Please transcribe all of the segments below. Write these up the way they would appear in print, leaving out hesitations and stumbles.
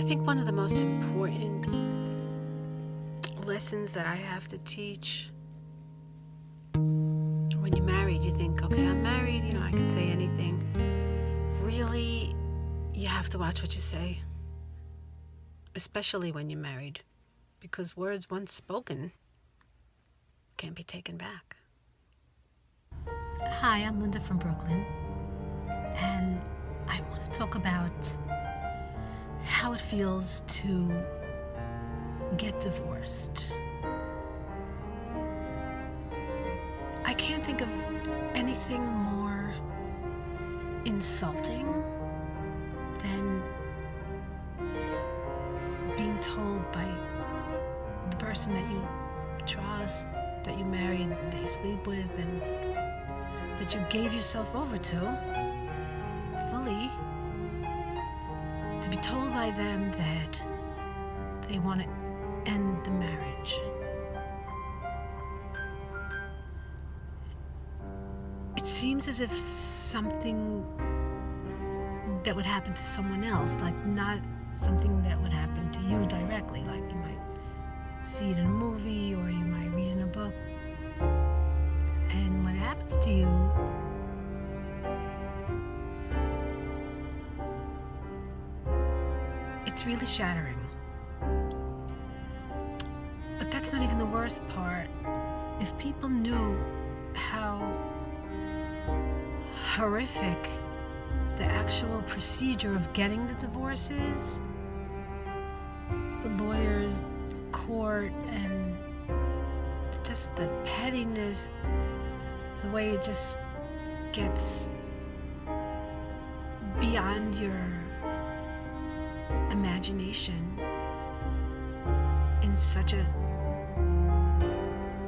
think one of the most important lessons that I have to teach, when you're married, you think, okay, I'm married, I can say anything. Really, you have to watch what you say, especially when you're married, because words once spoken can't be taken back. Hi, I'm Linda from Brooklyn, and I want to talk about how it feels to get divorced. I can't think of anything more insulting than being told by the person that you trust, that you married, that you sleep with, and that you gave yourself over to fully, to be told by them that they want to end the marriage. It seems as if something that would happen to someone else, like not something that would happen to you directly, like you might see it in a movie or you might read in a book. And when it happens to you, it's really shattering. But that's not even the worst part. If people knew how horrific the actual procedure of getting the divorce is, the lawyers, the court, and just the pettiness, the way it just gets beyond your imagination in such a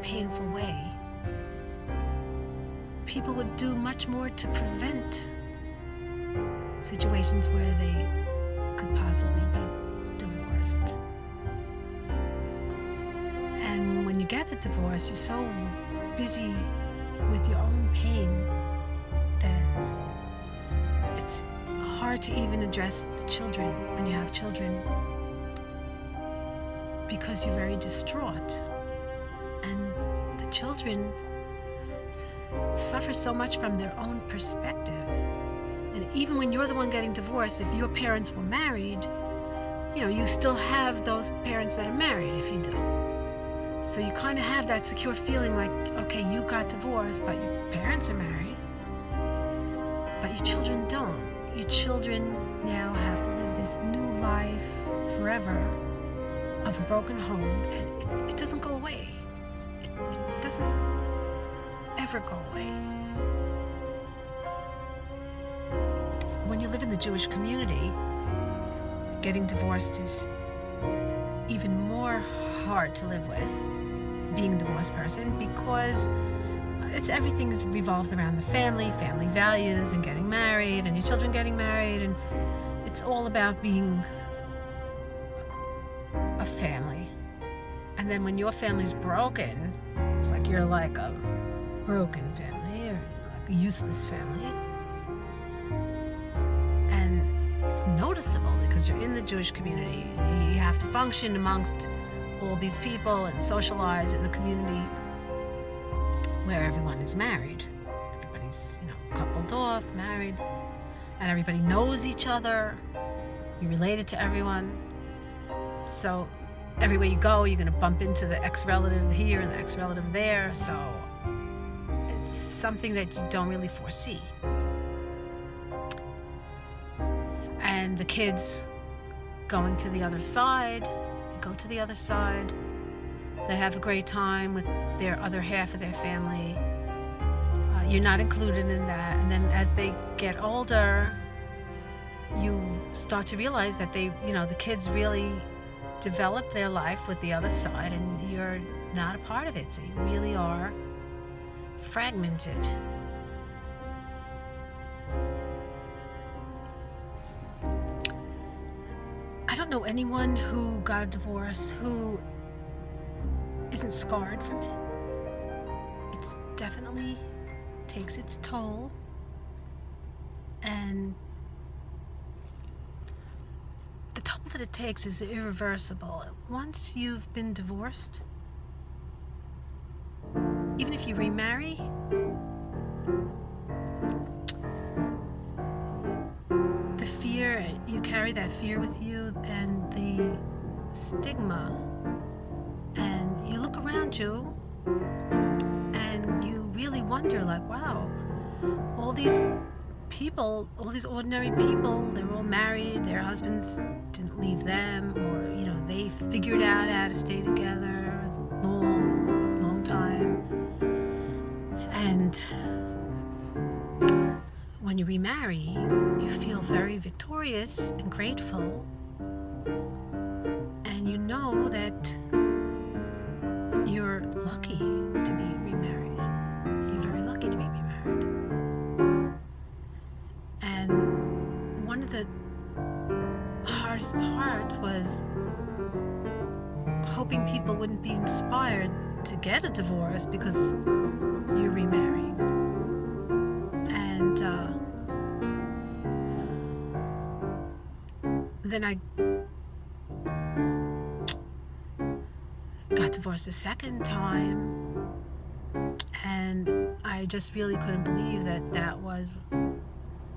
painful way, people would do much more to prevent situations where they could possibly be divorced. And when you get the divorce, you're so busy with your own pain that it's hard to even address the children when you have children, because you're very distraught. And the children suffer so much from their own perspective. And even when you're the one getting divorced, if your parents were married, you still have those parents that are married if you do. So you kind of have that secure feeling like, okay, you got divorced, but your parents are married, but your children don't. Your children now have to live this new life forever of a broken home, and it doesn't go away. It doesn't ever go away. When you live in the Jewish community, getting divorced is even more hard to live with, being a divorced person, because everything revolves around the family values, and getting married, and your children getting married, and it's all about being a family. And then when your family's broken, it's like you're like a broken family, or like a useless family. And it's noticeable because you're in the Jewish community. You have to function amongst all these people and socialize in a community where everyone is married. Everybody's, coupled off, married, and everybody knows each other. You're related to everyone. So everywhere you go, you're going to bump into the ex-relative here and the ex-relative there. So it's something that you don't really foresee. And the kids going to the other side, they go to the other side. They have a great time with their other half of their family. You're not included in that. And then as they get older, you start to realize that the kids really develop their life with the other side, and you're not a part of it. So you really are fragmented. I don't know anyone who got a divorce who isn't scarred from it. It's definitely takes its toll, and the toll that it takes is irreversible. Once you've been divorced, even if you remarry, the fear, you carry that fear with you, and the stigma, and you look around you and you really wonder, like, wow, all these people, all these ordinary people, they're all married, their husbands didn't leave them, or they figured out how to stay together long time. And when you remarry, you feel very victorious and grateful, and you know that you're lucky to be remarried. You're very lucky to be remarried. And one of the hardest parts was hoping people wouldn't be inspired to get a divorce because you're remarrying. And then I got divorced a second time, and I just really couldn't believe that that was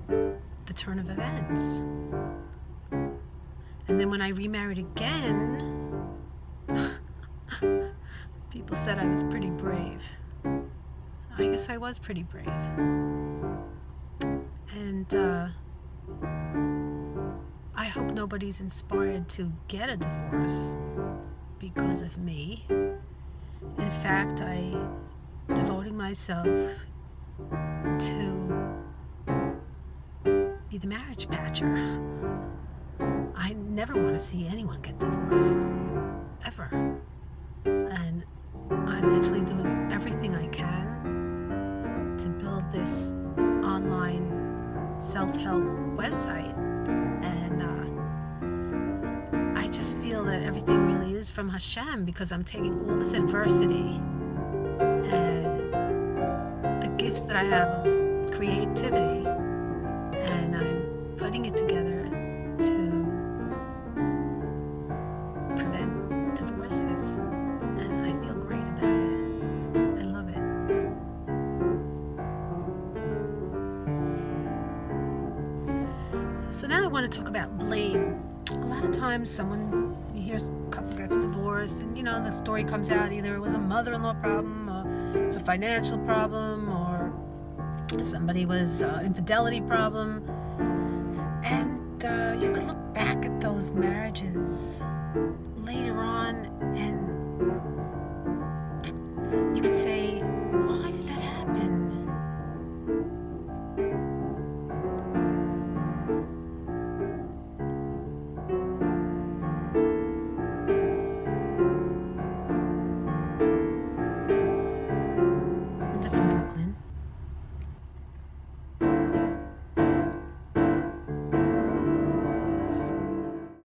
the turn of events. And then when I remarried again, people said I was pretty brave. I guess I was pretty brave. And I hope nobody's inspired to get a divorce because of me. In fact, I devoting myself to be the marriage patcher. I never want to see anyone get divorced, ever. And I'm actually doing everything I can to build this online self-help website. And I just feel that everything really is from Hashem, because I'm taking all this adversity and the gifts that I have of creativity, and I'm putting it together to prevent divorces. And I feel great about it. I love it. So now I want to talk about blame. A lot of times you hear a couple gets divorced, and the story comes out, either it was a mother-in-law problem, or it was a financial problem, or somebody was infidelity problem. And you could look back at those marriages